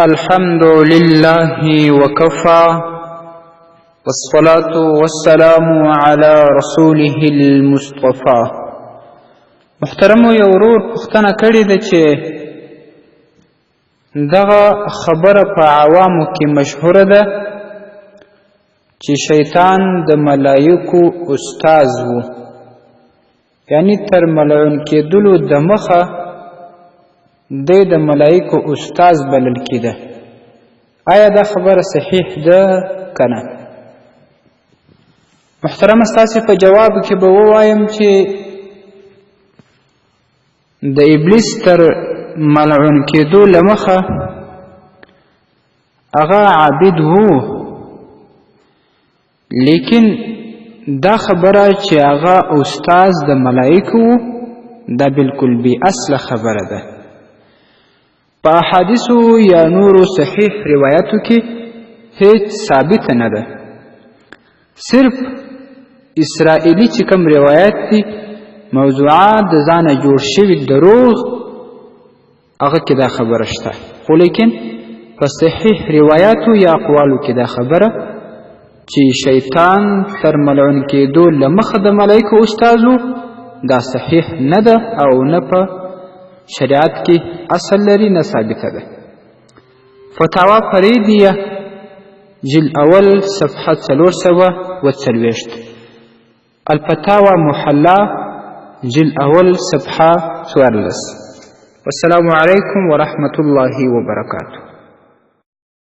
الحمد لله وكفى والصلاة والسلام على رسوله المصطفى. محترم یورور پختنه کړې ده چې دغه خبره په عوامو کې مشهوره ده چې شیطان د ملایکو استاز و، یعنی تر ملعون کېدلو د مخه دی د ملایکو استاز بلل کېده. آیا دا خبره صحیح ده که نه؟ محترم ستاسې په جواب کې به ووایم چې د ابلیس تر ملعون کېدو له مخه هغه عابد وو، لیکن دا خبره چې هغه استاز د ملایکو وو دا بالکل بی اصله خبره ده. په احادیثو یا نورو صحیح روایتو کې هیڅ ثابت نه ده، صرف اسرائیلی چې کوم روایت دي موضوعات د ځانه جوړ شوي دروغ هغه کې دا خبره شته، خو لیکن په صحیح روایاتو یا اقوالو کې دا خبره چې شیطان تر ملعون کېدو له مخه د ملایکو استاز و دا صحیح نه ده او نه په شریعت کې اصل لري نه ثابته ده. فتاوا فریدیه جل اول صفحه 340 الفتاوى محلى جل اول صفحه 14. والسلام علیکم ورحمة الله وبرکاته.